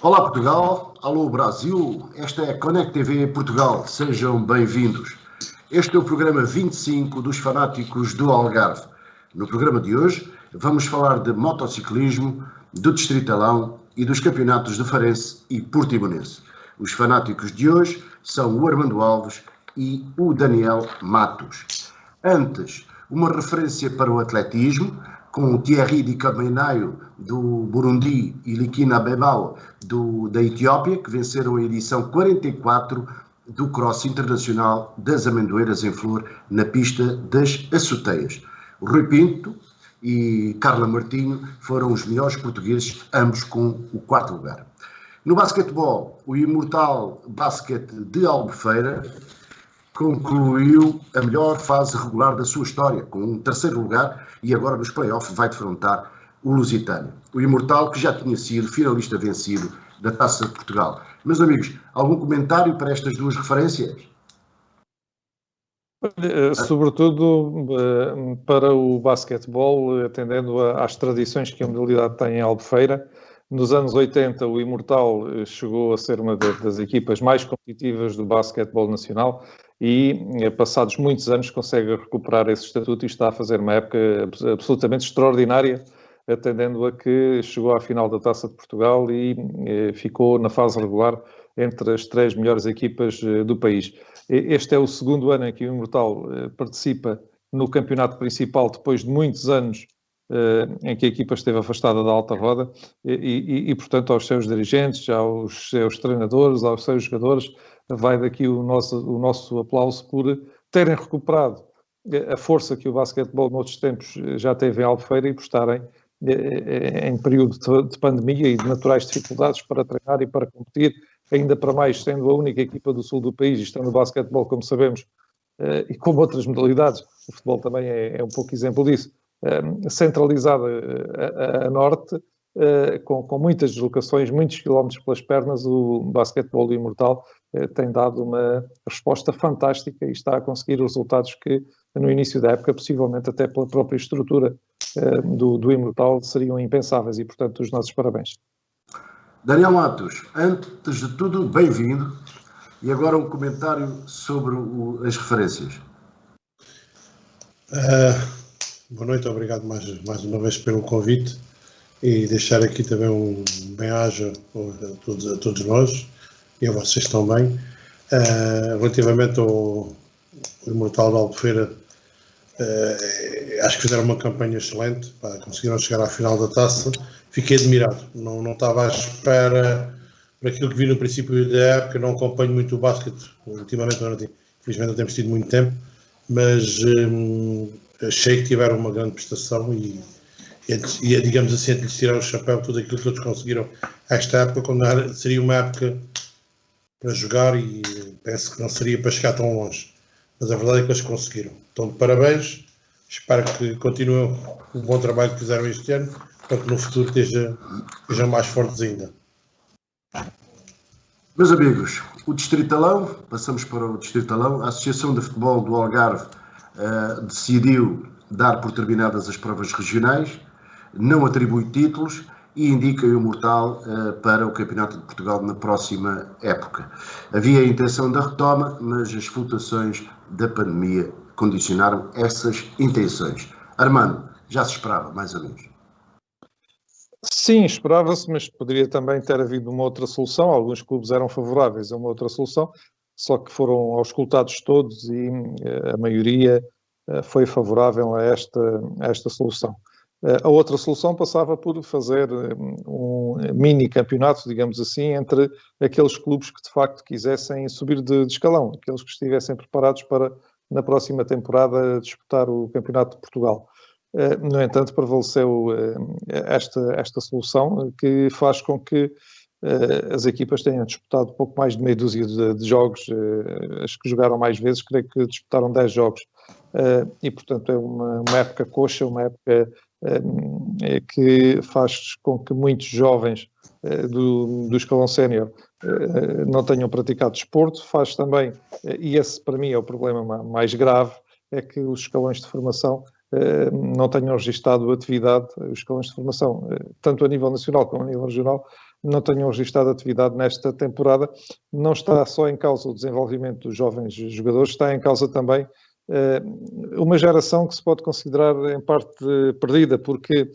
Olá Portugal, alô Brasil, esta é a Connect TV Portugal, sejam bem-vindos. Este é o programa 25 dos Fanáticos do Algarve. No programa de hoje vamos falar de motociclismo, do Distritalão e dos campeonatos de Farense e Portimonense. Os fanáticos de hoje são o Armando Alves e o Daniel Matos. Antes, uma referência para o atletismo, com Thierry Di Camenaio, do Burundi, e Likina Bebal, da Etiópia, que venceram a edição 44 do Cross Internacional das Amendoeiras em Flor, na pista das Açoteias. O Rui Pinto e Carla Martinho foram os melhores portugueses, ambos com o quarto lugar. No basquetebol, o Imortal Basket de Albufeira concluiu a melhor fase regular da sua história, com um terceiro lugar, e agora nos play-offs vai defrontar o Lusitânia. O Imortal, que já tinha sido finalista vencido da Taça de Portugal. Meus amigos, algum comentário para estas duas referências? Sobretudo para o basquetebol, atendendo às tradições que a modalidade tem em Albufeira. Nos anos 80, o Imortal chegou a ser uma das equipas mais competitivas do basquetebol nacional e, passados muitos anos, consegue recuperar esse estatuto e está a fazer uma época absolutamente extraordinária, atendendo a que chegou à final da Taça de Portugal e ficou na fase regular entre as 3 melhores equipas do país. Este é o segundo ano em que o Imortal participa no campeonato principal, depois de muitos anos em que a equipa esteve afastada da alta roda e, portanto, aos seus dirigentes, aos seus treinadores, aos seus jogadores, vai daqui o nosso aplauso por terem recuperado a força que o basquetebol noutros tempos já teve em Albufeira e por estarem em período de pandemia e de naturais dificuldades para treinar e para competir, ainda para mais sendo a única equipa do sul do país, e estando o basquetebol, como sabemos, e como outras modalidades, o futebol também é um pouco exemplo disso, centralizada a norte, com muitas deslocações, muitos quilómetros pelas pernas, o basquetebol do Imortal tem dado uma resposta fantástica e está a conseguir os resultados que no início da época, possivelmente até pela própria estrutura do Imortal, seriam impensáveis e, portanto, os nossos parabéns. Daniel Matos, antes de tudo, bem-vindo. E agora um comentário sobre as referências. Boa noite, obrigado mais uma vez pelo convite e deixar aqui também um bem-aja a todos nós e a vocês também. Relativamente ao Imortal de Albufeira, acho que fizeram uma campanha excelente, conseguiram chegar à final da taça. Fiquei admirado, não estava à espera por aquilo que vi no princípio da época. Não acompanho muito o basquete, ultimamente infelizmente não temos tido muito tempo, mas achei que tiveram uma grande prestação e digamos assim, antes de lhes tirar o chapéu tudo aquilo que eles conseguiram esta época, quando seria uma época para jogar, e penso que não seria para chegar tão longe, mas a verdade é que eles conseguiram. Então, de parabéns, espero que continuem o bom trabalho que fizeram este ano, para que no futuro estejam mais fortes ainda. Meus amigos, o Distritalão, passamos para o Distritalão. A Associação de Futebol do Algarve decidiu dar por terminadas as provas regionais, não atribui títulos e indica o Imortal para o Campeonato de Portugal na próxima época. Havia a intenção da retoma, mas as flutuações da pandemia condicionaram essas intenções. Armando, já se esperava, mais ou menos? Sim, esperava-se, mas poderia também ter havido uma outra solução. Alguns clubes eram favoráveis a uma outra solução, só que foram auscultados todos e a maioria foi favorável a esta solução. A outra solução passava por fazer um mini campeonato, digamos assim, entre aqueles clubes que de facto quisessem subir de escalão, aqueles que estivessem preparados para, na próxima temporada, disputar o Campeonato de Portugal. No entanto, prevaleceu esta solução, que faz com que as equipas tenham disputado pouco mais de meia dúzia de jogos. As que jogaram mais vezes, creio que disputaram 10 jogos. E, portanto, é uma época coxa, uma época que faz com que muitos jovens do escalão sénior não tenham praticado desporto. Faz também, e esse para mim é o problema mais grave, é que os escalões de formação não tenham registado atividade, os escalões de formação, tanto a nível nacional como a nível regional, não tenham registrado atividade nesta temporada. Não está só em causa o desenvolvimento dos jovens jogadores, está em causa também uma geração que se pode considerar em parte perdida, porque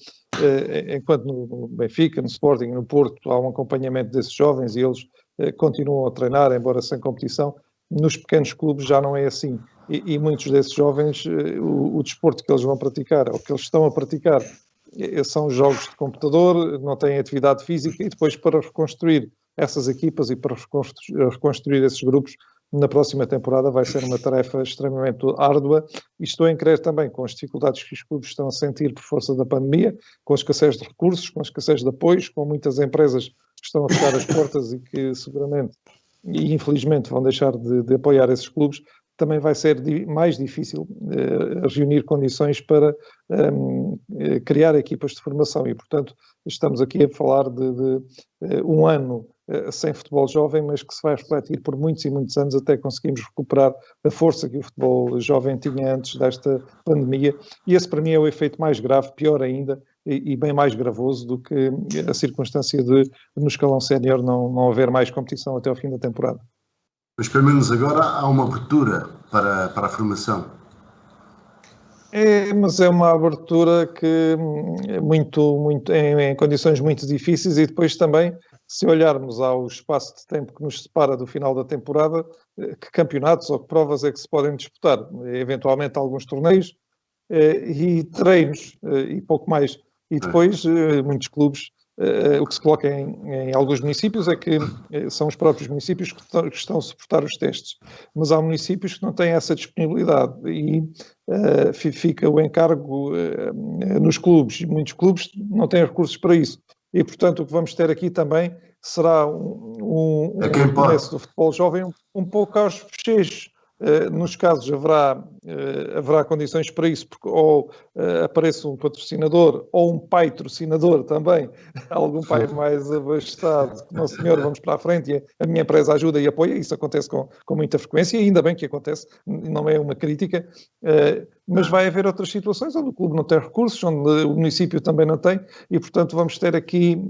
enquanto no Benfica, no Sporting, no Porto, há um acompanhamento desses jovens e eles continuam a treinar, embora sem competição, nos pequenos clubes já não é assim. E muitos desses jovens, o desporto que eles vão praticar, ou que eles estão a praticar, são jogos de computador, não têm atividade física, e depois para reconstruir essas equipas e para reconstruir esses grupos, na próxima temporada vai ser uma tarefa extremamente árdua, e estou a crer também com as dificuldades que os clubes estão a sentir por força da pandemia, com a escassez de recursos, com a escassez de apoios, com muitas empresas que estão a fechar as portas e que seguramente e infelizmente vão deixar de apoiar esses clubes. Também vai ser mais difícil reunir condições para criar equipas de formação e, portanto, estamos aqui a falar de um ano sem futebol jovem, mas que se vai refletir por muitos e muitos anos até conseguirmos recuperar a força que o futebol jovem tinha antes desta pandemia. E esse, para mim, é o efeito mais grave, pior ainda, e bem mais gravoso do que a circunstância de, no escalão sénior, não haver mais competição até ao fim da temporada. Mas pelo menos agora há uma abertura para a formação. Mas é uma abertura que em condições muito difíceis, e depois também, se olharmos ao espaço de tempo que nos separa do final da temporada, que campeonatos ou que provas é que se podem disputar? Eventualmente alguns torneios e treinos e pouco mais. E depois muitos clubes, o que se coloca em alguns municípios é que são os próprios municípios que estão a suportar os testes. Mas há municípios que não têm essa disponibilidade e fica o encargo nos clubes. Muitos clubes não têm recursos para isso. E, portanto, o que vamos ter aqui também será um começo do futebol jovem um pouco aos fecheiros. Nos casos haverá condições para isso, porque ou aparece um patrocinador ou um patrocinador também, algum pai mais abastado, não senhor, vamos para a frente e a minha empresa ajuda e apoia. Isso acontece com muita frequência e ainda bem que acontece, não é uma crítica, mas vai haver outras situações onde o clube não tem recursos, onde o município também não tem, e portanto vamos ter aqui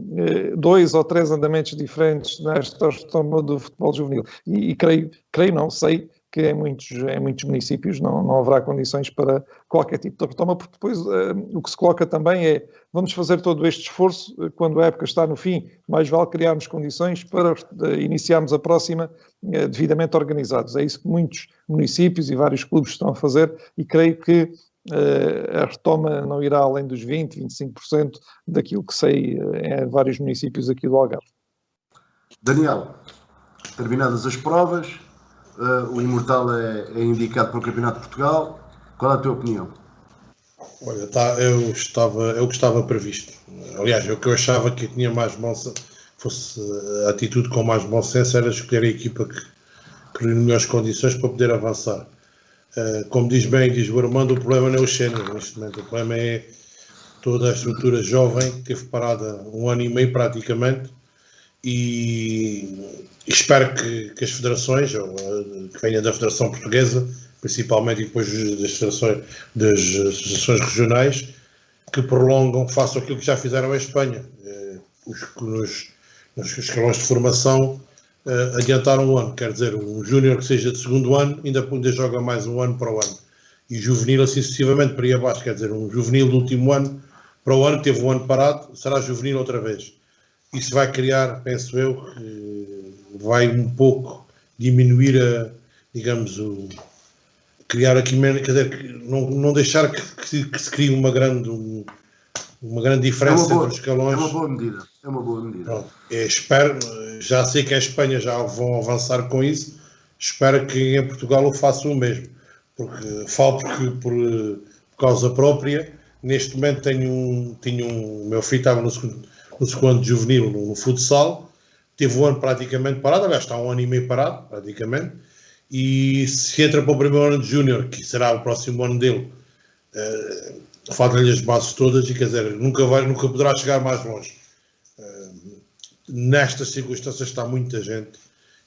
2 ou 3 andamentos diferentes nesta retoma do futebol juvenil e creio não, sei que em muitos municípios não haverá condições para qualquer tipo de retoma, porque depois o que se coloca também é, vamos fazer todo este esforço, quando a época está no fim, mais vale criarmos condições para iniciarmos a próxima devidamente organizados. É isso que muitos municípios e vários clubes estão a fazer, e creio que a retoma não irá além dos 20%, 25% daquilo que sei em vários municípios aqui do Algarve. Daniel, terminadas as provas, o Imortal é indicado para o Campeonato de Portugal. Qual é a tua opinião? Olha, é o que estava previsto. Aliás, é o que eu achava que tinha mais bom senso, fosse a atitude com mais bom senso, era escolher a equipa que reúne melhores condições para poder avançar. Como diz o Armando, o problema não é o sénior neste momento, o problema é toda a estrutura jovem que teve parada 1 ano e meio praticamente, e espero que as federações, que venha da Federação Portuguesa, principalmente, e depois das associações regionais, que prolongam, façam aquilo que já fizeram em Espanha. Nos escalões de formação, adiantaram 1 ano, quer dizer, um júnior que seja de 2º ano, ainda joga mais 1 ano para o ano. E juvenil, assim sucessivamente, para ir abaixo, quer dizer, um juvenil do último ano, para o ano, que teve 1 ano parado, será juvenil outra vez. Isso vai criar, penso eu, que vai um pouco diminuir criar aqui, quer dizer, não deixar que se crie uma grande diferença entre os escalões. É uma boa medida. Pronto, espero, já sei que a Espanha já vão avançar com isso, espero que em Portugal o façam o mesmo, porque falo por causa própria. Neste momento o meu filho estava no segundo juvenil no futsal, teve 1 ano praticamente parado, aliás está 1 ano e meio parado praticamente, e se entra para o 1º ano de júnior, que será o próximo ano dele, faltam-lhe as bases todas, e quer dizer, nunca poderá chegar mais longe. Nestas circunstâncias está muita gente,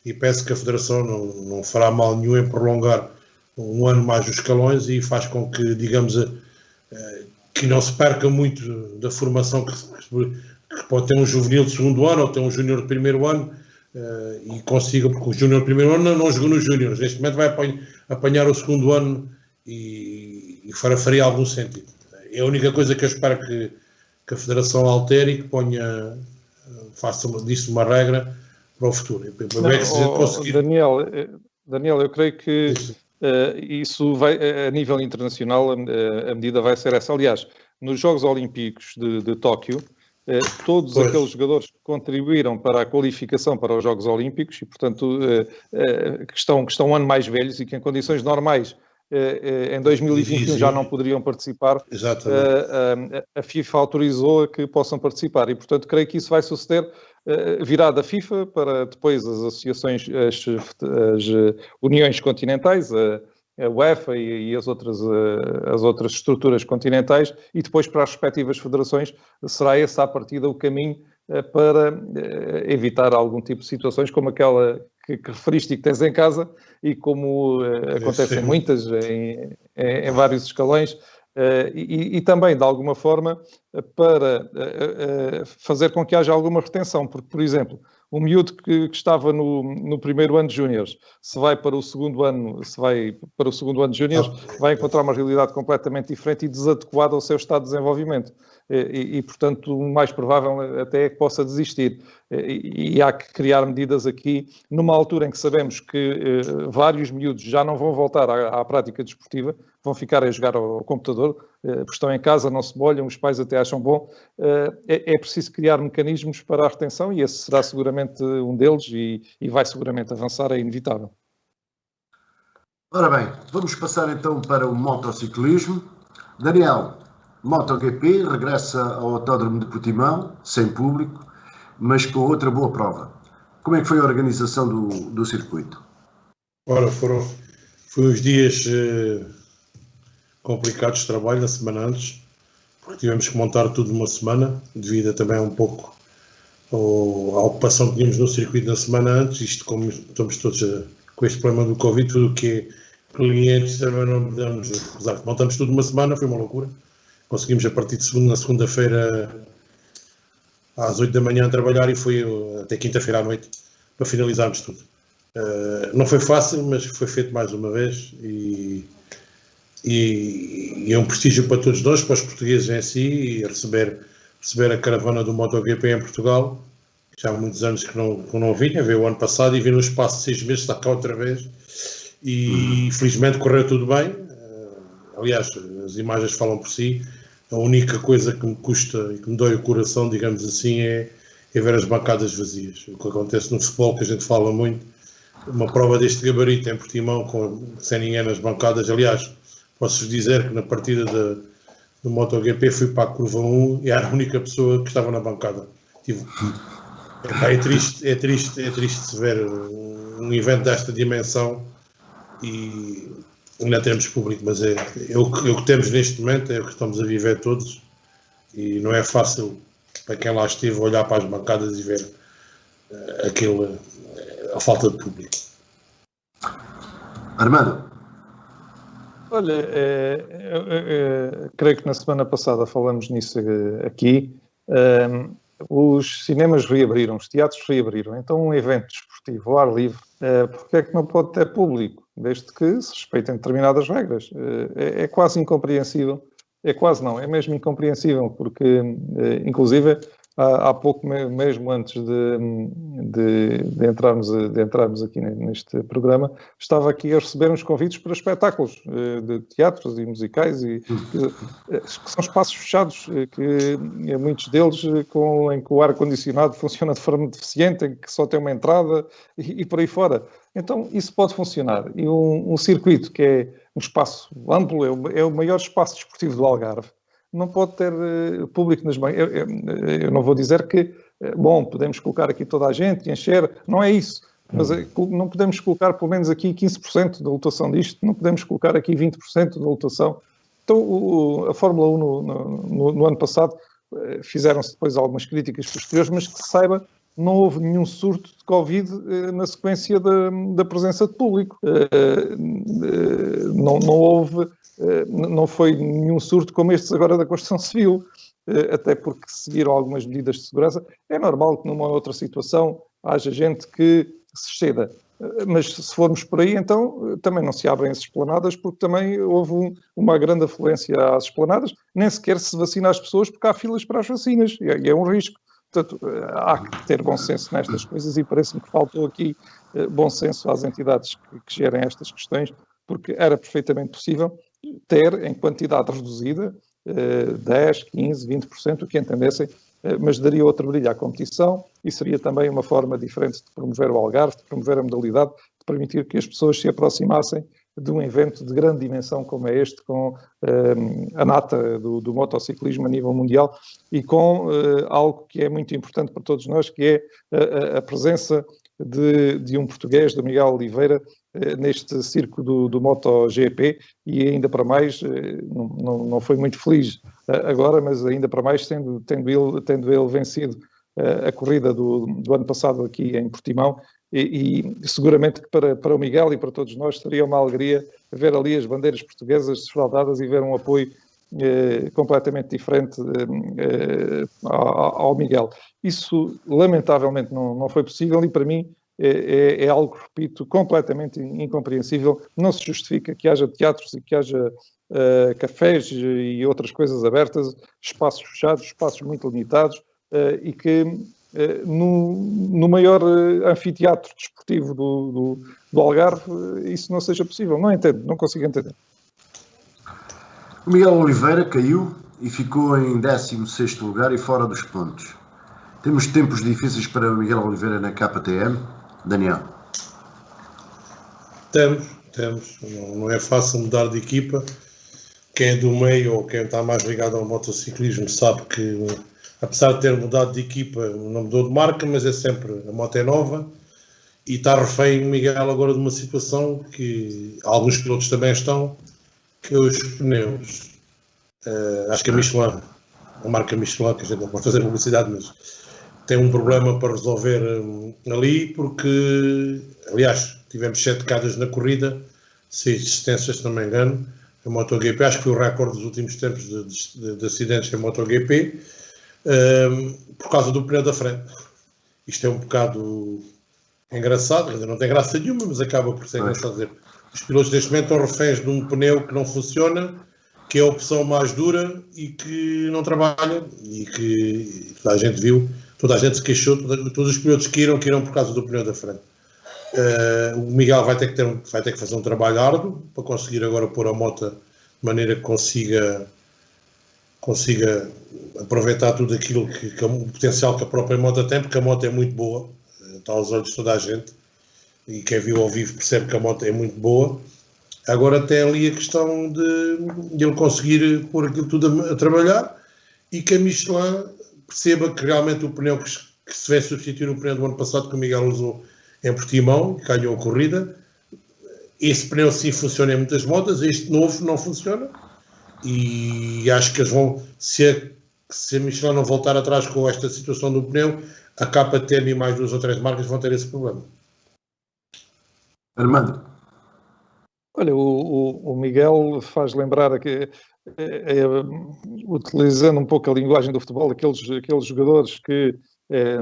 e penso que a Federação não fará mal nenhum em prolongar 1 ano mais os escalões, e faz com que, digamos, que não se perca muito da formação que pode ter um juvenil de segundo ano ou ter um júnior de primeiro ano e consiga, porque o júnior de primeiro ano não jogou nos júniores, neste momento vai apanhar o segundo ano e faria algum sentido. É a única coisa que eu espero que a Federação altere e que faça disso uma regra para o futuro. Daniel, eu creio que isso vai, a nível internacional, a medida vai ser essa. Aliás, nos Jogos Olímpicos de Tóquio, todos aqueles jogadores que contribuíram para a qualificação para os Jogos Olímpicos e, portanto, que estão um ano mais velhos e que em condições normais em 2021 já não poderiam participar, a FIFA autorizou a que possam participar e, portanto, creio que isso vai suceder, virá da FIFA para depois as associações, as uniões continentais, a UEFA e as outras estruturas continentais, e depois para as respectivas federações será esse à partida o caminho para evitar algum tipo de situações como aquela que referiste e que tens em casa e como acontecem muitas em vários escalões, e também, de alguma forma, para fazer com que haja alguma retenção, porque, por exemplo, um miúdo que estava no primeiro ano de júniores, se vai para o segundo ano de júniores, vai encontrar uma realidade completamente diferente e desadequada ao seu estado de desenvolvimento. Portanto, o mais provável até é que possa desistir. E há que criar medidas aqui, numa altura em que sabemos que vários miúdos já não vão voltar à prática desportiva, vão ficar a jogar ao computador, porque estão em casa, não se molham, os pais até acham bom. É preciso criar mecanismos para a retenção e esse será seguramente um deles e vai seguramente avançar, é inevitável. Ora bem, vamos passar então para o motociclismo. Daniel, MotoGP regressa ao Autódromo de Portimão, sem público, mas com outra boa prova. Como é que foi a organização do circuito? Ora, foi uns dias complicados de trabalho na semana antes, porque tivemos que montar tudo numa semana, devido também um pouco à ocupação que tínhamos no circuito na semana antes, isto como estamos todos com este problema do Covid, tudo o que é clientes também não podemos usar. Montamos tudo numa semana, foi uma loucura. Conseguimos a partir de na segunda-feira às 8 da manhã a trabalhar e foi até quinta-feira à noite para finalizarmos tudo. Não foi fácil, mas foi feito mais uma vez e é um prestígio para todos nós, para os portugueses em si, e receber a caravana do MotoGP em Portugal. Já há muitos anos que não vinha, veio o ano passado e vi no espaço de 6 meses, está cá outra vez e felizmente correu tudo bem. Aliás, as imagens falam por si. A única coisa que me custa e que me dói o coração, digamos assim, é ver as bancadas vazias. O que acontece no futebol, que a gente fala muito, uma prova deste gabarito em Portimão, sem ninguém nas bancadas. Aliás, posso-vos dizer que na partida do MotoGP fui para a curva 1 e era a única pessoa que estava na bancada. É triste se ver um evento desta dimensão e ainda temos público, mas é o que temos neste momento, é o que estamos a viver todos e não é fácil para quem lá esteve olhar para as bancadas e ver a falta de público. Armando. Olha, creio que na semana passada falamos nisso aqui. Os cinemas reabriram, os teatros reabriram. Então, um evento desportivo ao ar livre, porque é que não pode ter público? Desde que se respeitem determinadas regras. É quase incompreensível. É quase não, é mesmo incompreensível, porque, inclusive, há pouco mesmo antes de entrarmos aqui neste programa, estava aqui a receber uns convites para espetáculos de teatros e musicais, que são espaços fechados, que muitos deles em que o ar-condicionado funciona de forma deficiente, em que só tem uma entrada e por aí fora. Então, isso pode funcionar. E um circuito que é um espaço amplo, é o maior espaço desportivo do Algarve, não pode ter público nas bancas. Eu não vou dizer que, podemos colocar aqui toda a gente e encher, não é isso. Mas não podemos colocar pelo menos aqui 15% da lotação disto, não podemos colocar aqui 20% da lotação. Então, a Fórmula 1 no ano passado fizeram-se depois algumas críticas posteriores, mas que se saiba, não houve nenhum surto de Covid na sequência da presença de público. Não foi nenhum surto como estes agora da construção civil. até porque seguiram algumas medidas de segurança. É normal que numa outra situação haja gente que se exceda. Mas se formos por aí, então também não se abrem as esplanadas, porque também houve uma grande afluência às esplanadas, nem sequer se vacina as pessoas porque há filas para as vacinas, e é um risco. Portanto, há que ter bom senso nestas coisas e parece-me que faltou aqui bom senso às entidades que gerem estas questões, porque era perfeitamente possível ter em quantidade reduzida 10, 15, 20%, o que entendessem, mas daria outro brilho à competição e seria também uma forma diferente de promover o Algarve, de promover a modalidade, de permitir que as pessoas se aproximassem de um evento de grande dimensão como é este, com a nata do motociclismo a nível mundial e com algo que é muito importante para todos nós, que é a presença de um português, do Miguel Oliveira, neste circo do MotoGP, e ainda para mais, não foi muito feliz agora, mas ainda para mais tendo ele vencido a corrida do ano passado aqui em Portimão, e seguramente que para o Miguel e para todos nós seria uma alegria ver ali as bandeiras portuguesas desfraldadas e ver um apoio completamente diferente ao Miguel. Isso, lamentavelmente, não foi possível e, para mim, é algo, repito, completamente incompreensível. Não se justifica que haja teatros e que haja cafés e outras coisas abertas, espaços fechados, espaços muito limitados, e que no maior anfiteatro desportivo do Algarve isso não seja possível. Não entendo, não consigo entender. O Miguel Oliveira caiu e ficou em 16º lugar e fora dos pontos. Temos tempos difíceis para o Miguel Oliveira na KTM. Daniel? Temos. Não é fácil mudar de equipa. Quem é do meio ou quem está mais ligado ao motociclismo sabe que, apesar de ter mudado de equipa, não mudou de marca, mas é sempre, a moto é nova e está refém o Miguel agora de uma situação que alguns pilotos também estão, que é os pneus. Acho que a Michelin, a marca Michelin, que a gente não pode fazer publicidade, mas tem um problema para resolver ali, porque, aliás, tivemos 7 quedas na corrida, 6 desistências, se não me engano, a MotoGP, acho que foi o recorde dos últimos tempos de acidentes em MotoGP, por causa do pneu da frente. Isto é um bocado engraçado, ainda não tem graça nenhuma, mas acaba por ser engraçado dizer. Os pilotos neste momento estão reféns de um pneu que não funciona, que é a opção mais dura e que não trabalha, e que toda a gente viu, toda a gente se queixou, todos os pilotos que iram por causa do pneu da frente. O Miguel vai ter que fazer um trabalho árduo para conseguir agora pôr a moto de maneira que consiga aproveitar tudo aquilo o potencial que a própria moto tem, porque a moto é muito boa, está aos olhos de toda a gente, e quem viu ao vivo percebe que a moto é muito boa. Agora tem ali a questão de ele conseguir pôr aquilo tudo a trabalhar e que a Michelin perceba que realmente o pneu que se vai substituir o pneu do ano passado que o Miguel usou em Portimão, que ganhou a corrida, esse pneu sim funciona em muitas motas, este novo não funciona, e acho que eles vão, se a Michelin não voltar atrás com esta situação do pneu, a KTM e mais 2 ou 3 marcas vão ter esse problema. Armando? Olha, o Miguel faz lembrar que, utilizando um pouco a linguagem do futebol, aqueles jogadores que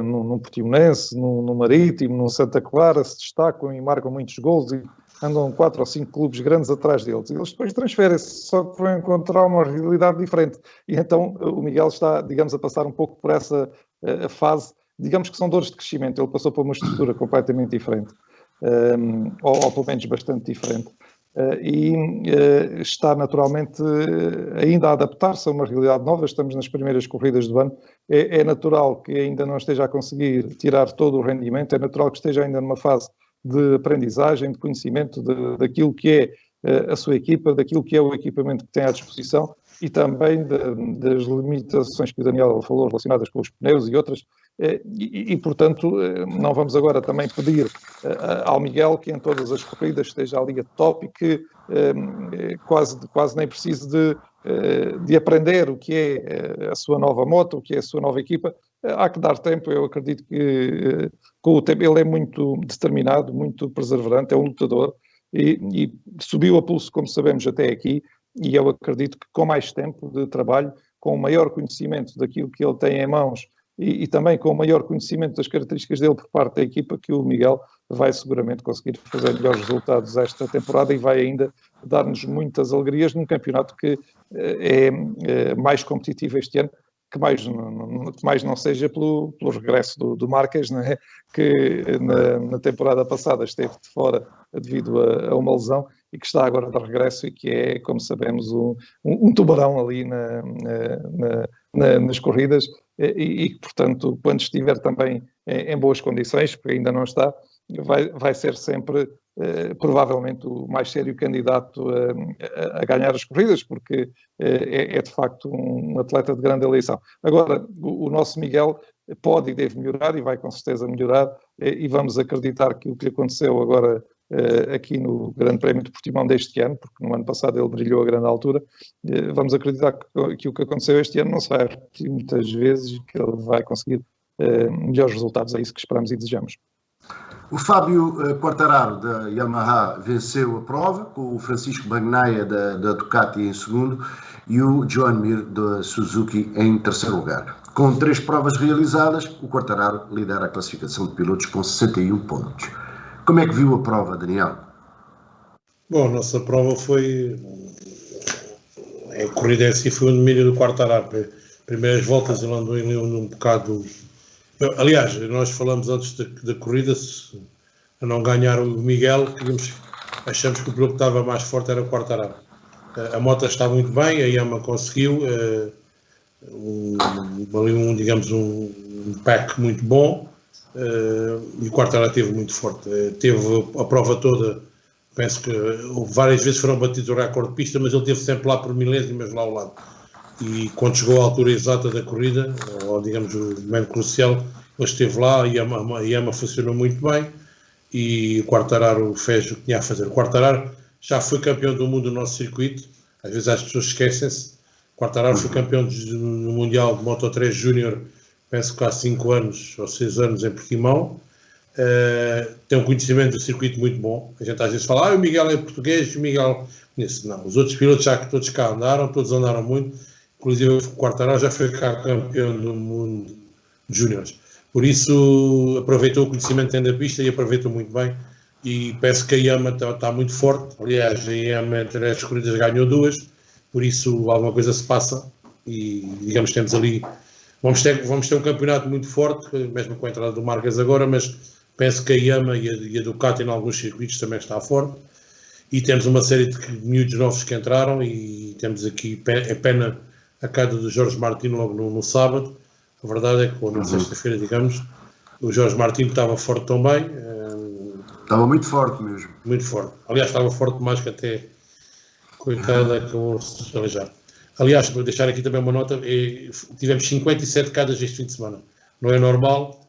no Portimonense, no Marítimo, no Santa Clara se destacam e marcam muitos gols e andam 4 ou 5 clubes grandes atrás deles. E eles depois transferem-se, só que vão encontrar uma realidade diferente. E então o Miguel está, digamos, a passar um pouco por essa fase, digamos que são dores de crescimento. Ele passou por uma estrutura completamente diferente, ou pelo menos bastante diferente. E está naturalmente ainda a adaptar-se a uma realidade nova. Estamos nas primeiras corridas do ano. É natural que ainda não esteja a conseguir tirar todo o rendimento, é natural que esteja ainda numa fase de aprendizagem, de conhecimento daquilo que é a sua equipa, daquilo que é o equipamento que tem à disposição e também das limitações que o Daniel falou relacionadas com os pneus e outras. E, portanto, não vamos agora também pedir ao Miguel que em todas as corridas esteja ali a top e que quase nem precise de aprender o que é a sua nova moto, o que é a sua nova equipa. Há que dar tempo. Eu acredito que com o tempo ele é muito determinado, muito perseverante, é um lutador e subiu a pulso, como sabemos, até aqui, e eu acredito que com mais tempo de trabalho com o maior conhecimento daquilo que ele tem em mãos e também com o maior conhecimento das características dele por parte da equipa, que o Miguel vai seguramente conseguir fazer melhores resultados esta temporada e vai ainda dar-nos muitas alegrias num campeonato que é mais competitivo este ano, que mais não seja pelo regresso do Marques, não é? Que na temporada passada esteve de fora devido a uma lesão e que está agora de regresso e que é, como sabemos, um tubarão ali nas corridas e que, portanto, quando estiver também em boas condições, porque ainda não está, vai ser sempre provavelmente o mais sério candidato a ganhar as corridas, porque é de facto um atleta de grande eleição. Agora, o nosso Miguel pode e deve melhorar e vai com certeza melhorar e vamos acreditar que o que aconteceu agora aqui no Grande Prémio de Portimão deste ano, porque no ano passado ele brilhou a grande altura, vamos acreditar que o que aconteceu este ano não se vai repetir muitas vezes e que ele vai conseguir melhores resultados. É isso que esperamos e desejamos. O Fábio Quartararo, da Yamaha, venceu a prova, com o Francisco Bagnaia, da Ducati, em segundo, e o Joan Mir, da Suzuki, em terceiro lugar. Com 3 provas realizadas, o Quartararo lidera a classificação de pilotos com 61 pontos. Como é que viu a prova, Daniel? Bom, a nossa prova foi... A corrida em si foi um domínio do Quartararo. Primeiras voltas ele andou um bocado... Aliás, nós falamos antes da corrida, a não ganhar o Miguel, achamos que o piloto que estava mais forte era o Quartararo. A moto está muito bem, a Yamaha conseguiu digamos, um pack muito bom e o Quartararo esteve muito forte. Teve a prova toda, penso que várias vezes foram batidos o recorde de pista, mas ele esteve sempre lá por milésimas lá ao lado. E quando chegou à altura exata da corrida, ou digamos o momento crucial, ele esteve lá, a Yamaha funcionou muito bem e o Quartararo fez o que tinha a fazer. O Quartararo já foi campeão do mundo no nosso circuito, às vezes as pessoas esquecem-se. O Quartararo foi campeão no Mundial de Moto3 Júnior, penso que há 5 anos ou 6 anos em Portimão. Tem um conhecimento do circuito muito bom. A gente às vezes fala, o Miguel é português, o Miguel... Não, os outros pilotos já que todos cá andaram, todos andaram muito. Inclusive o Quartararo já foi cá campeão do mundo de júniores. Por isso aproveitou o conhecimento que tem da pista e aproveitou muito bem. E penso que a Yamaha está muito forte. Aliás, a Yamaha entre as corridas ganhou 2, por isso alguma coisa se passa. E digamos temos ali... Vamos ter um campeonato muito forte, mesmo com a entrada do Marques agora, mas penso que a Yamaha e a Ducati em alguns circuitos também está forte. E temos uma série de miúdos novos que entraram e temos aqui pena a queda do Jorge Martino logo no sábado. A verdade é que, na sexta-feira, digamos, o Jorge Martino estava forte também. Estava muito forte mesmo. Muito forte. Aliás, estava forte mais que até, coitada, acabou-se de aleijar. Aliás, vou deixar aqui também uma nota, tivemos 57 quedas este fim de semana. Não é normal,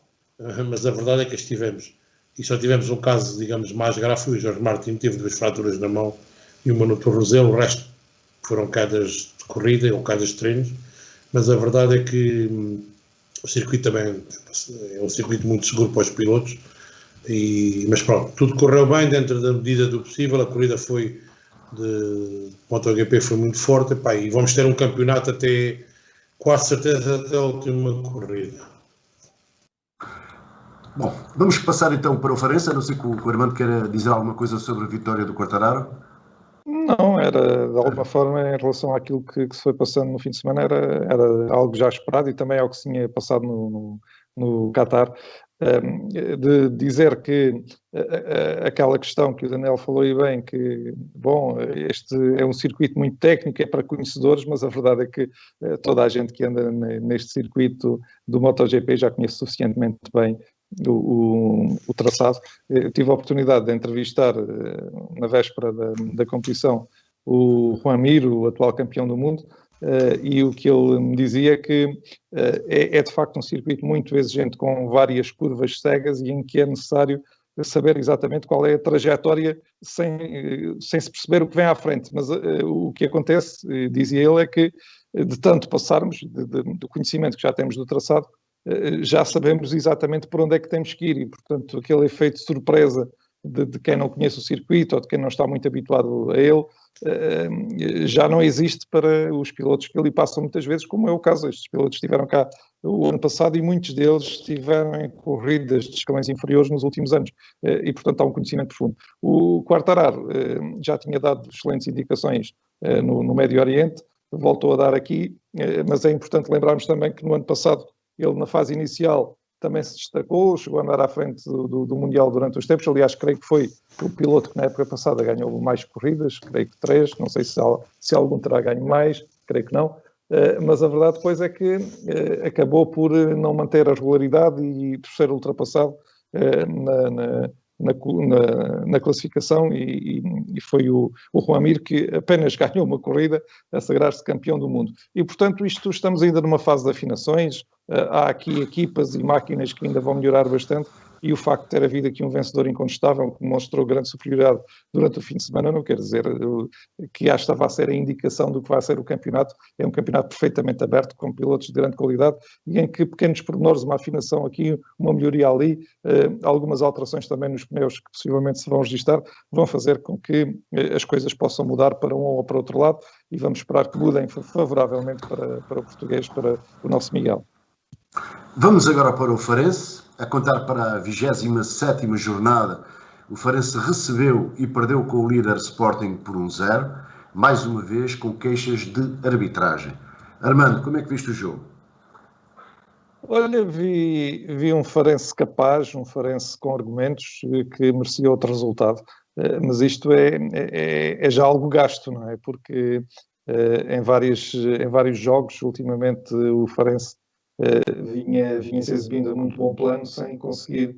mas a verdade é que as tivemos. E só tivemos um caso, digamos, mais grave, foi o Jorge Martino, teve 2 fraturas na mão e uma no tornozelo, o resto foram quedas de corrida ou quedas de treinos, mas a verdade é que o circuito também é um circuito muito seguro para os pilotos, mas pronto, tudo correu bem dentro da medida do possível, a corrida foi de MotoGP foi muito forte, e vamos ter um campeonato até, quase certeza, até a última corrida. Bom, vamos passar então para o Farense, a não ser que o Armando queira dizer alguma coisa sobre a vitória do Quartararo. Não, era de alguma forma em relação àquilo que se foi passando no fim de semana, era algo já esperado e também algo que se tinha passado no Qatar, de dizer que aquela questão que o Daniel falou aí bem, que, bom, este é um circuito muito técnico, é para conhecedores, mas a verdade é que toda a gente que anda neste circuito do MotoGP já conhece suficientemente bem o traçado. Eu tive a oportunidade de entrevistar na véspera da competição o Joan Mir, o atual campeão do mundo, e o que ele me dizia é que é de facto um circuito muito exigente, com várias curvas cegas e em que é necessário saber exatamente qual é a trajetória sem se perceber o que vem à frente. Mas o que acontece, dizia ele, é que de tanto passarmos, do conhecimento que já temos do traçado, já sabemos exatamente por onde é que temos que ir e, portanto, aquele efeito de surpresa de quem não conhece o circuito ou de quem não está muito habituado a ele, já não existe para os pilotos que ali passam muitas vezes, como é o caso. Estes pilotos estiveram cá o ano passado e muitos deles estiveram em corridas de escalões inferiores nos últimos anos, e portanto há um conhecimento profundo. O Quartararo já tinha dado excelentes indicações no Médio Oriente, voltou a dar aqui, mas é importante lembrarmos também que no ano passado ele, na fase inicial, também se destacou, chegou a andar à frente do Mundial durante os tempos. Aliás, creio que foi o piloto que na época passada ganhou mais corridas, creio que 3, não sei se algum terá ganho mais, creio que não, mas a verdade depois é que acabou por não manter a regularidade e por ser ultrapassado na classificação, e foi o Juan Mir que apenas ganhou uma corrida a sagrar-se campeão do mundo. E, portanto, estamos ainda numa fase de afinações, há aqui equipas e máquinas que ainda vão melhorar bastante, e o facto de ter havido aqui um vencedor incontestável que mostrou grande superioridade durante o fim de semana não quer dizer que já estava a ser a indicação do que vai ser o campeonato. É um campeonato perfeitamente aberto, com pilotos de grande qualidade, e em que pequenos pormenores, uma afinação aqui, uma melhoria ali, algumas alterações também nos pneus que possivelmente se vão registrar, vão fazer com que as coisas possam mudar para um ou para outro lado, e vamos esperar que mudem favoravelmente para o português, para o nosso Miguel. Vamos agora para o Farense. A contar para a 27ª jornada, o Farense recebeu e perdeu com o líder Sporting por 1-0, mais uma vez com queixas de arbitragem. Armando, como é que viste o jogo? Olha, vi um Farense capaz, um Farense com argumentos que merecia outro resultado, mas isto é já algo gasto, não é? Porque em vários jogos, ultimamente, o Farense vinha se exibindo a muito bom plano sem conseguir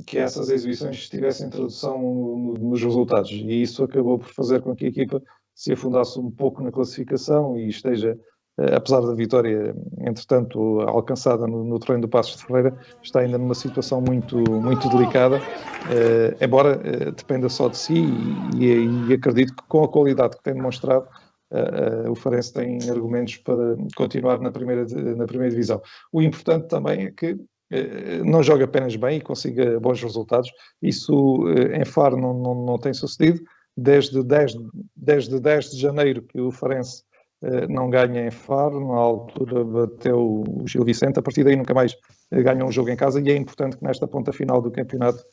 que essas exibições tivessem tradução nos resultados, e isso acabou por fazer com que a equipa se afundasse um pouco na classificação e esteja, apesar da vitória, entretanto, alcançada no terreno do Paços de Ferreira, está ainda numa situação muito, muito delicada, embora dependa só de si, e acredito que com a qualidade que tem demonstrado, o Farense tem argumentos para continuar na primeira divisão. O importante também é que não joga apenas bem e consiga bons resultados. Isso em Faro não tem sucedido. Desde 10 de janeiro que o Farense não ganha em Faro, na altura bateu o Gil Vicente, a partir daí nunca mais ganha um jogo em casa, e é importante que nesta ponta final do campeonato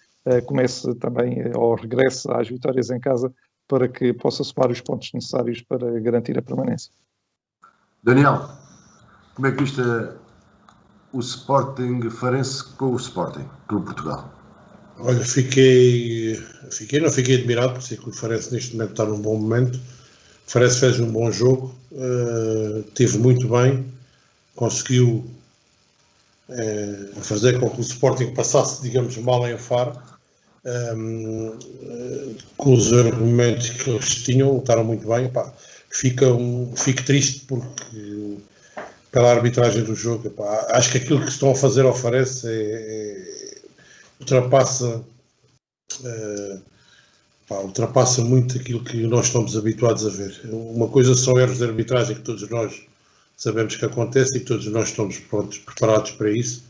comece também, ou regresse às vitórias em casa, para que possa somar os pontos necessários para garantir a permanência. Daniel, como é que viste o Sporting Farense com o Sporting, Clube Portugal? Olha, não fiquei admirado, por ser que o Farense neste momento está num bom momento. O Farense fez um bom jogo, esteve muito bem, conseguiu fazer com que o Sporting passasse, digamos, mal em Faro. Com os argumentos que eles tinham, lutaram muito bem. Fico triste porque pela arbitragem do jogo, acho que aquilo que estão a fazer ao Farense ultrapassa muito aquilo que nós estamos habituados a ver. Uma coisa são erros de arbitragem que todos nós sabemos que acontece e que todos nós estamos prontos, preparados para isso.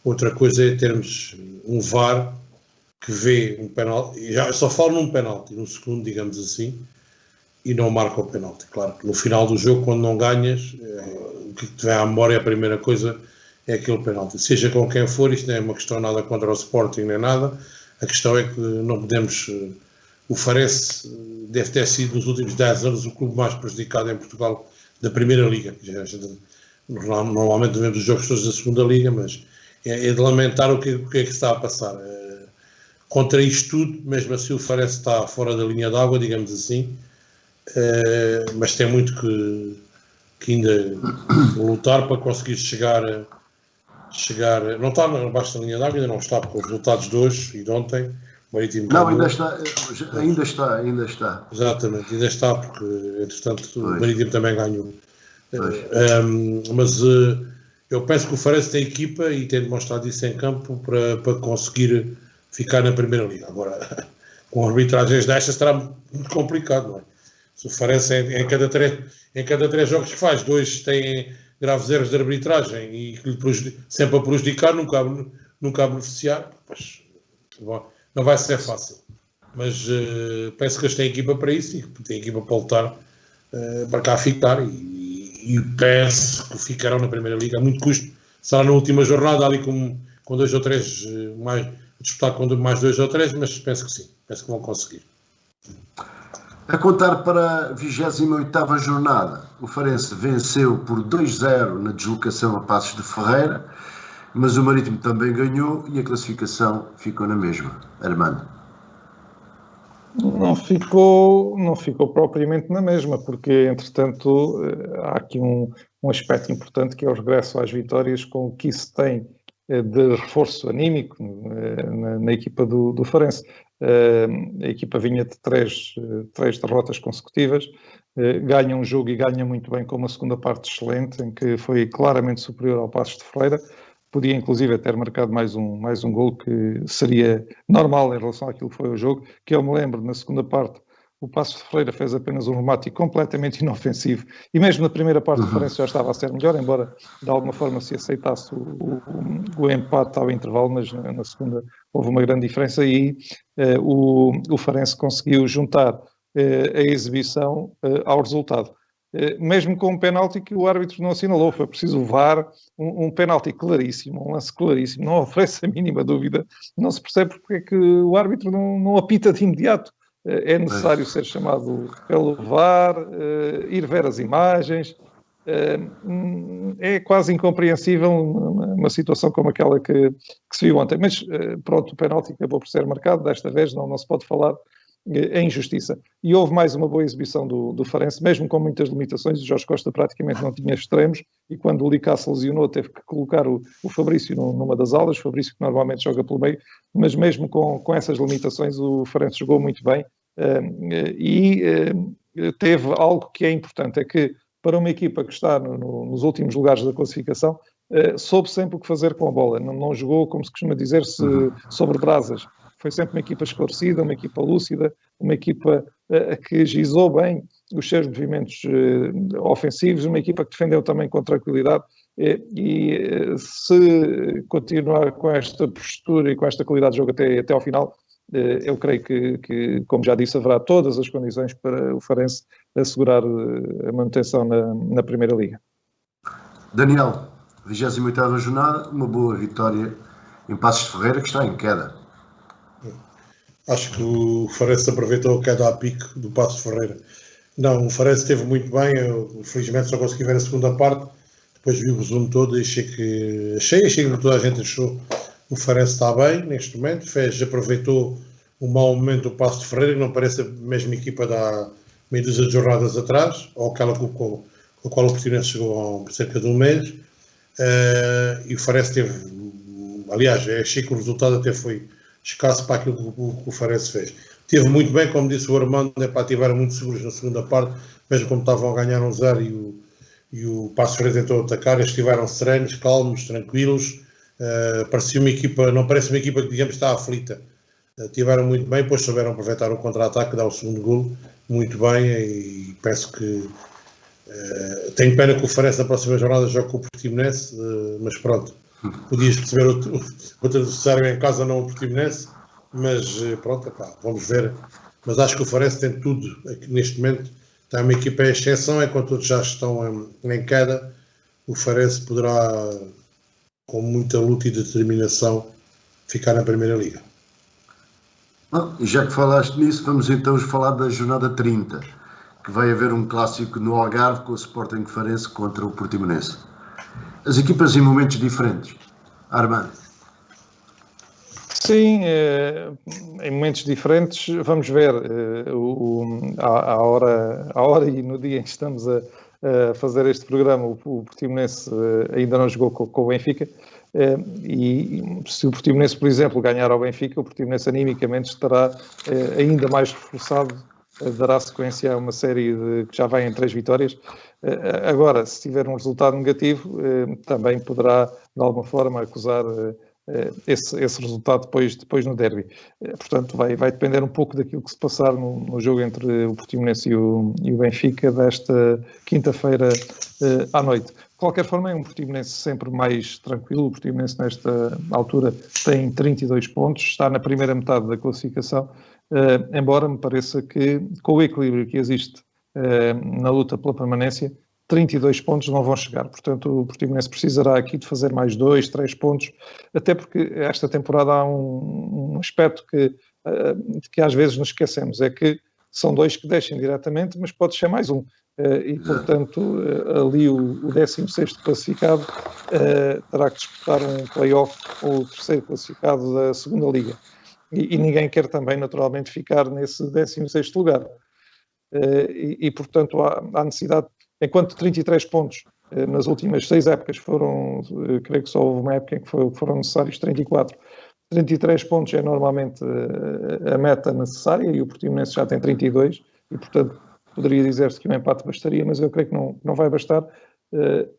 Outra coisa é termos um VAR que vê um penalti, já só falo num penalti, num segundo, digamos assim, e não marca o penalti. Claro que no final do jogo, quando não ganhas, o que te vem à memória, a primeira coisa é aquele penalti. Seja com quem for, isto não é uma questão nada contra o Sporting nem nada, a questão é que não podemos... O Farense deve ter sido, nos últimos 10 anos, o clube mais prejudicado em Portugal da Primeira Liga. Normalmente vemos os jogos todos da Segunda Liga, mas é de lamentar o que é que está a passar. Contra isto tudo, mesmo assim o Farense está fora da linha d'água, digamos assim, mas tem muito que ainda lutar para conseguir chegar, não está abaixo da linha d'água, ainda não está, porque os resultados de hoje e de ontem, o Marítimo... Não, ainda está. Exatamente, ainda está, porque entretanto o Marítimo também ganhou. Mas eu penso que o Farense tem equipa e tem demonstrado isso em campo para conseguir ficar na Primeira Liga. Agora, com arbitragens destas será muito complicado, não é? Se o Farense em cada três jogos que faz, 2 têm graves erros de arbitragem e que lhe sempre a prejudicar, nunca a beneficiar, pois, não vai ser fácil. mas penso que eles têm equipa para isso e têm equipa para lutar para cá ficar e penso que ficarão na Primeira Liga a muito custo. Será na última jornada ali com 2 ou 3 mais, disputar com mais 2 ou 3, mas penso que sim, penso que vão conseguir. A contar para a 28ª jornada, o Farense venceu por 2-0 na deslocação a Paços de Ferreira, mas o Marítimo também ganhou e a classificação ficou na mesma. Armando. Não ficou propriamente na mesma, porque, entretanto, há aqui um aspecto importante que é o regresso às vitórias, com o que isso tem de reforço anímico na equipa do Farense. A equipa vinha de três derrotas consecutivas, ganha um jogo e ganha muito bem, com uma segunda parte excelente, em que foi claramente superior ao Paços de Ferreira. Podia inclusive ter marcado mais um gol, que seria normal em relação àquilo que foi o jogo, que eu me lembro, na segunda parte, o Paços de Ferreira fez apenas um remate completamente inofensivo, e mesmo na primeira parte o Farense já estava a ser melhor, embora de alguma forma se aceitasse o empate ao intervalo, mas na segunda houve uma grande diferença e o Farense conseguiu juntar a exibição ao resultado. Mesmo com um penalti que o árbitro não assinalou, foi preciso o VAR, um penalti claríssimo, um lance claríssimo, não oferece a mínima dúvida, não se percebe porque é que o árbitro não apita de imediato. É necessário ser chamado pelo VAR, ir ver as imagens, é quase incompreensível uma situação como aquela que se viu ontem, mas pronto, o penalti acabou por ser marcado, desta vez não se pode falar em injustiça. E houve mais uma boa exibição do Farense, mesmo com muitas limitações. O Jorge Costa praticamente não tinha extremos, e quando o Licá se lesionou teve que colocar o Fabrício numa das alas, o Fabrício que normalmente joga pelo meio, mas mesmo com essas limitações o Farense jogou muito bem, e teve algo que é importante, é que para uma equipa que está nos últimos lugares da classificação, soube sempre o que fazer com a bola, não jogou, como se costuma dizer, sobre brasas. Foi sempre uma equipa esclarecida, uma equipa lúcida, uma equipa que agilizou bem os seus movimentos ofensivos, uma equipa que defendeu também com tranquilidade, e se continuar com esta postura e com esta qualidade de jogo até ao final, eu creio que, como já disse, haverá todas as condições para o Farense assegurar a manutenção na Primeira Liga. Daniel, 28ª jornada, uma boa vitória em Paços de Ferreira, que está em queda. Acho que o Farense aproveitou a queda a pique do Paços de Ferreira. Não, o Farense esteve muito bem, eu felizmente só consegui ver a segunda parte, depois vi o resumo todo e achei que toda a gente achou que o Farense está bem neste momento, aproveitou o mau momento do Paços de Ferreira, que não parece a mesma equipa da meia dúzia de jornadas atrás, ou aquela com a qual o Portimonense chegou há cerca de um mês, e o Farense teve, aliás, achei que o resultado até foi escasso para aquilo que o Farense fez. Teve muito bem, como disse o Armando, estiveram muito seguros na segunda parte, mesmo como estavam a ganhar 1-0 e o Paços Ferreira tentou atacar, eles estiveram serenos, calmos, tranquilos, parecia uma equipa, não parece uma equipa que, digamos, está aflita. Estiveram muito bem, depois souberam aproveitar o contra-ataque, dar o segundo golo, muito bem, e penso que tenho pena que o Farense na próxima jornada jogue com o Portimonense, mas pronto. Podias perceber outro adversário em casa, não o Portimonense, mas pronto, vamos ver. Mas acho que o Farense tem tudo aqui neste momento. Tem uma equipa em exceção, enquanto todos já estão em queda. O Farense poderá, com muita luta e determinação, ficar na Primeira Liga. Bom, já que falaste nisso, vamos então falar da jornada 30, que vai haver um clássico no Algarve com o Sporting Farense contra o Portimonense. As equipas em momentos diferentes. Armando. Sim, em momentos diferentes. Vamos ver a hora e no dia em que estamos a fazer este programa, o Portimonense ainda não jogou com o Benfica, e se o Portimonense, por exemplo, ganhar ao Benfica, o Portimonense animicamente estará ainda mais reforçado, dará sequência a uma série que já vai em 3 vitórias. Agora, se tiver um resultado negativo, também poderá, de alguma forma, acusar esse resultado depois no derby. Portanto, vai depender um pouco daquilo que se passar no jogo entre o Portimonense e o Benfica desta quinta-feira à noite. qualquer forma, é um Portimonense sempre mais tranquilo. O Portimonense, nesta altura, tem 32 pontos, está na primeira metade da classificação, embora me pareça que, com o equilíbrio que existe na luta pela permanência, 32 pontos não vão chegar. Portanto, o Portimonense precisará aqui de fazer mais 2, 3 pontos, até porque esta temporada há um aspecto que às vezes nos esquecemos, é que são 2 que descem diretamente, mas pode ser mais um. E, portanto, ali o 16º classificado terá que disputar um play-off com o 3º classificado da segunda Liga. E ninguém quer também, naturalmente, ficar nesse 16º lugar. E portanto, há necessidade, enquanto 33 pontos nas últimas 6 épocas creio que só houve uma época em que foram necessários 34. 33 pontos é normalmente a meta necessária, e o Portimonense já tem 32, e portanto poderia dizer-se que um empate bastaria, mas eu creio que não vai bastar,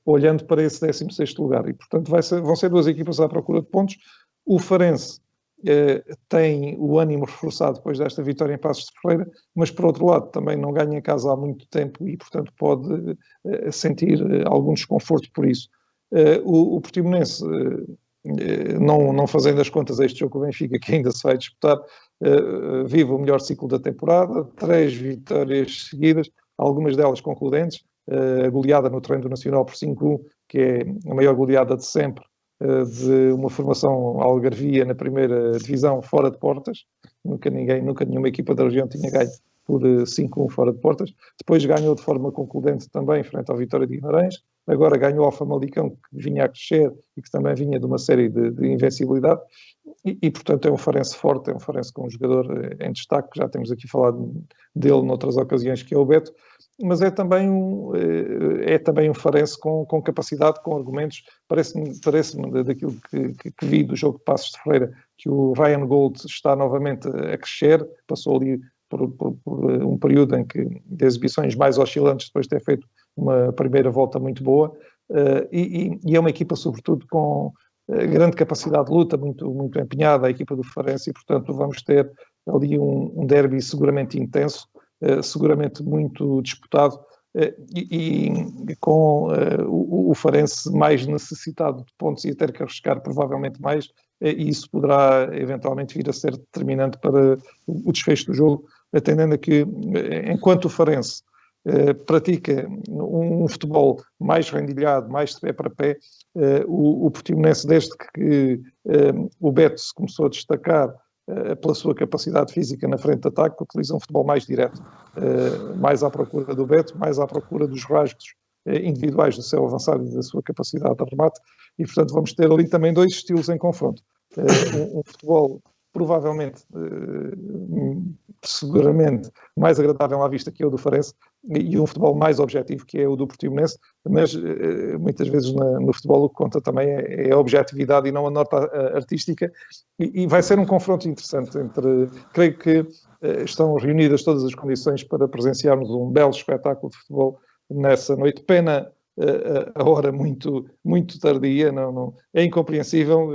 olhando para esse 16º lugar. E portanto vão ser 2 equipas à procura de pontos. O Farense tem o ânimo reforçado depois desta vitória em Paços de Ferreira, mas por outro lado também não ganha em casa há muito tempo e portanto pode sentir algum desconforto por isso. O Portimonense, não fazendo as contas a este jogo com o Benfica, que ainda se vai disputar, vive o melhor ciclo da temporada, 3 vitórias seguidas, algumas delas concludentes, a goleada no Treino do Nacional por 5-1, que é a maior goleada de sempre, de uma formação algarvia na primeira divisão fora de portas. Nunca nenhuma equipa da região tinha ganho por 5-1 fora de portas. Depois ganhou de forma concludente também frente ao Vitória de Guimarães. Agora ganhou ao Famalicão, que vinha a crescer e que também vinha de uma série de invencibilidade. E portanto é um Farense forte, é um Farense com um jogador em destaque, já temos aqui falado dele noutras ocasiões, que é o Beto, mas é também um Farense com capacidade, com argumentos. Parece-me daquilo que vi do jogo de Paços de Ferreira, que o Ryan Gold está novamente a crescer, passou ali por um período de exibições mais oscilantes, depois de ter feito uma primeira volta muito boa, e é uma equipa sobretudo com grande capacidade de luta, muito, muito empenhada, a equipa do Farense, e portanto vamos ter ali um derby seguramente intenso, seguramente muito disputado, e com o Farense mais necessitado de pontos e a ter que arriscar provavelmente mais, e isso poderá eventualmente vir a ser determinante para o desfecho do jogo, atendendo a que, enquanto o Farense pratica um futebol mais rendilhado, mais de pé para pé, o Portimonense, desde que o Beto se começou a destacar pela sua capacidade física na frente de ataque, utiliza um futebol mais direto, mais à procura do Beto, mais à procura dos rasgos individuais do seu avançado e da sua capacidade de remate, e portanto vamos ter ali também 2 estilos em confronto. Um futebol provavelmente, seguramente, mais agradável à vista, que é o do Farense, e um futebol mais objetivo, que é o do Portimonense, mas muitas vezes no futebol o que conta também é a objetividade e não a nota artística, e vai ser um confronto interessante creio que estão reunidas todas as condições para presenciarmos um belo espetáculo de futebol nessa noite. Pena a hora muito, muito tardia, não, é incompreensível,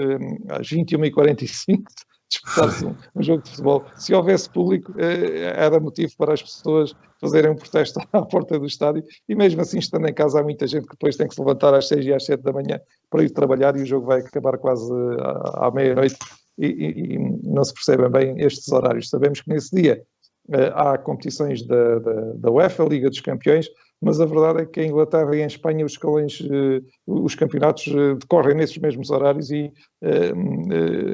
às 21h45, disputar-se um jogo de futebol. Se houvesse público, era motivo para as pessoas fazerem um protesto à porta do estádio, e mesmo assim, estando em casa, há muita gente que depois tem que se levantar às 6 e às 7 da manhã para ir trabalhar, e o jogo vai acabar quase à meia-noite, e não se percebem bem estes horários. Sabemos que nesse dia há competições da UEFA, Liga dos Campeões, mas a verdade é que em Inglaterra e em Espanha os campeonatos decorrem nesses mesmos horários, e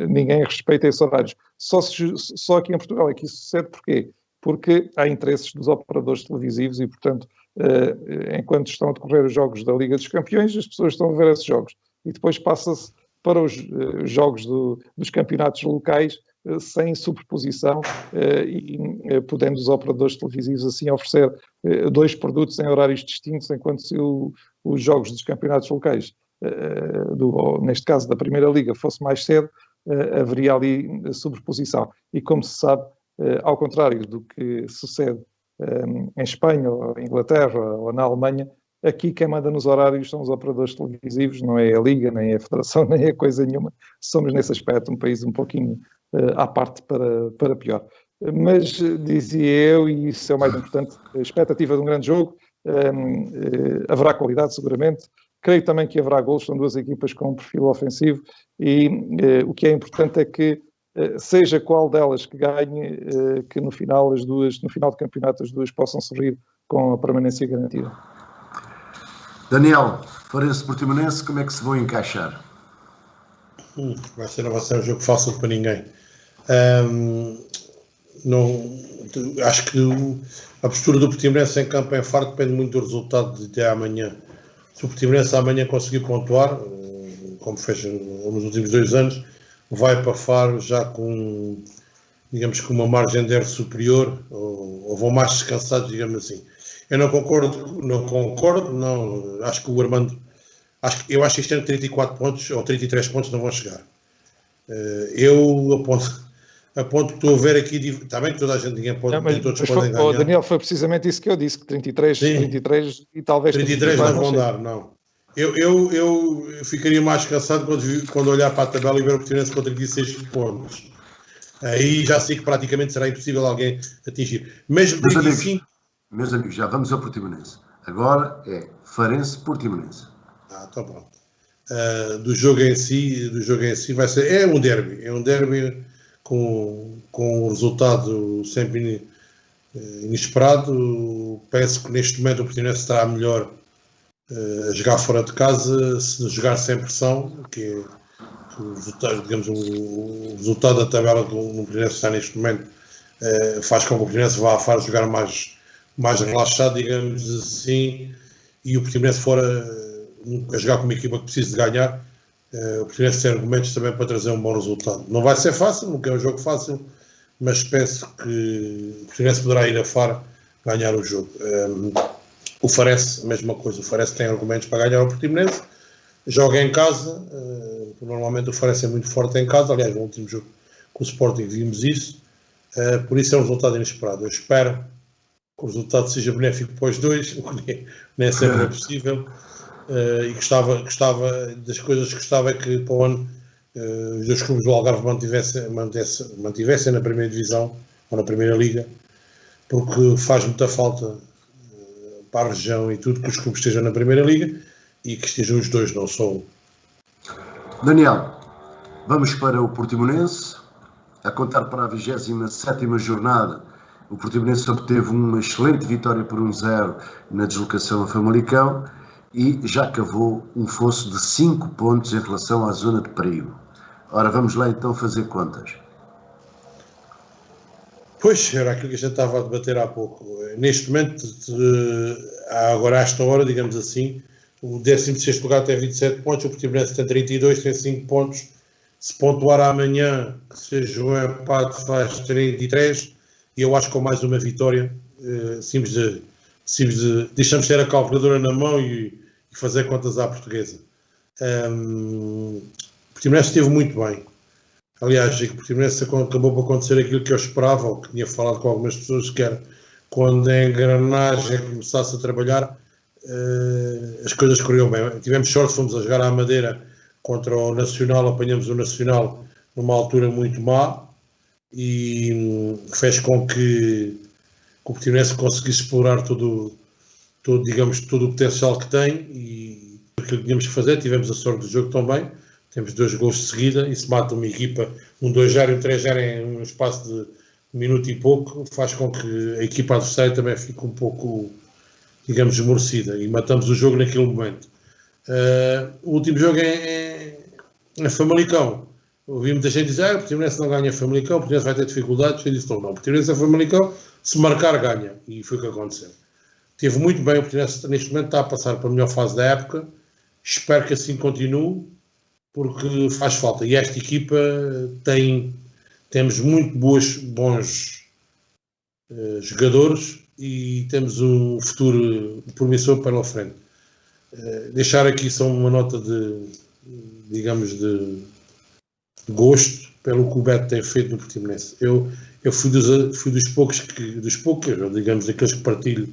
ninguém respeita esses horários. Só aqui em Portugal é que isso sucede. Porquê? Porque há interesses dos operadores televisivos e, portanto, enquanto estão a decorrer os jogos da Liga dos Campeões, as pessoas estão a ver esses jogos. E depois passa-se para os jogos dos campeonatos locais, sem superposição, e podendo os operadores televisivos assim oferecer 2 produtos em horários distintos, enquanto se os jogos dos campeonatos locais, neste caso da Primeira Liga, fosse mais cedo, haveria ali sobreposição. E como se sabe, ao contrário do que sucede em Espanha, ou em Inglaterra, ou na Alemanha, aqui quem manda nos horários são os operadores televisivos, não é a Liga, nem a Federação, nem a coisa nenhuma. Somos nesse aspecto um país um pouquinho à parte para pior. Mas dizia eu, e isso é o mais importante, a expectativa de um grande jogo, haverá qualidade seguramente, creio também que haverá golos, são duas equipas com um perfil ofensivo e o que é importante é que seja qual delas que ganhe, que no final do campeonato as duas possam sorrir com a permanência garantida. Daniel, Farense Portimonense, como é que se vão encaixar? Vai ser um jogo fácil para ninguém. Acho que a postura do Portimonense em campo em Faro depende muito do resultado de até amanhã. Se o Portimonense amanhã conseguir pontuar, como fez nos últimos 2 anos, vai para Faro já com, digamos, com uma margem de erro superior, ou vão mais descansados, digamos assim. Eu não concordo, acho que o Armando, eu acho que este ano 34 pontos ou 33 pontos não vão chegar. Eu aponto que estou a ver aqui, está bem que toda a gente, ninguém pode, todos podem ganhar. Daniel, foi precisamente isso que eu disse, que 33 e talvez 33 não vão dar, não. Eu ficaria mais cansado quando olhar para a tabela e ver o Portimonense com 36 pontos. Aí já sei que praticamente será impossível alguém atingir. Mesmo 35... Meus amigos, já vamos ao Portimonense. Agora é Farense Portimonense. Está pronto. Do jogo em si vai ser... É um derby com um resultado sempre inesperado. Penso que neste momento o Portimonense estará melhor a jogar fora de casa, se jogar sem pressão, que o resultado da tabela que o Portimonense está neste momento faz com que o Portimonense vá a Faro jogar mais relaxado, digamos assim, e o Portimonense fora a jogar com uma equipa que precisa de ganhar. O Portimonense tem argumentos também para trazer um bom resultado. Não vai ser fácil, nunca é um jogo fácil, mas penso que o Portimonense poderá ir a Faro ganhar o jogo. O Farense, a mesma coisa, o Farense tem argumentos para ganhar o Portimonense, joga em casa, normalmente o Farense é muito forte em casa, aliás no último jogo com o Sporting vimos isso, por isso é um resultado inesperado. Eu espero que o resultado seja benéfico para os dois, o que nem sempre é possível, e gostava, das coisas que gostava é que para o ano os dois clubes do Algarve mantivessem na primeira divisão ou na primeira liga, porque faz muita falta para a região e tudo que os clubes estejam na primeira liga e que estejam os dois, não só um. Daniel, vamos para o Portimonense. A contar para a 27ª jornada, o Portimonense obteve uma excelente vitória por 1-0 na deslocação a Famalicão e já cavou um fosso de 5 pontos em relação à zona de perigo. Ora, vamos lá então fazer contas. Pois, era aquilo que a gente estava a debater há pouco. Neste momento, agora a esta hora, digamos assim, o 16º lugar tem 27 pontos, o Portimonense tem 32, tem 5 pontos. Se pontuar amanhã, que seja um empate, faz 33, e eu acho que com mais uma vitória, deixamos ter a calculadora na mão e fazer contas à portuguesa. O Portimonense esteve muito bem. Aliás, o Portimonense acabou por acontecer aquilo que eu esperava, ou que tinha falado com algumas pessoas, que era quando a engrenagem começasse a trabalhar, as coisas corriam bem. Tivemos sorte, fomos a jogar à Madeira contra o Nacional, apanhamos o Nacional numa altura muito má e fez com que o Portimonense conseguisse explorar todo o potencial que tem e aquilo que tínhamos que fazer. Tivemos a sorte do jogo também. Temos 2 gols de seguida e se mata uma equipa, um 2-0 e um 3-0 em um espaço de 1 minuto e pouco, faz com que a equipa adversária também fique um pouco, digamos, esmorecida e matamos o jogo naquele momento. O último jogo é Famalicão. Ouvi muita gente dizer, o Portimonense não ganha Famalicão, o Portimonense vai ter dificuldades. Eu disse, não, o Portimonense é Famalicão, se marcar ganha. E foi o que aconteceu. Teve muito bem, o Portimonense neste momento está a passar para a melhor fase da época, espero que assim continue, porque faz falta. E esta equipa temos muito bons jogadores e temos um futuro promissor pela frente. Deixar aqui só uma nota de gosto pelo que o Beto tem feito no Portimonense. Eu fui dos poucos, digamos, daqueles que partilho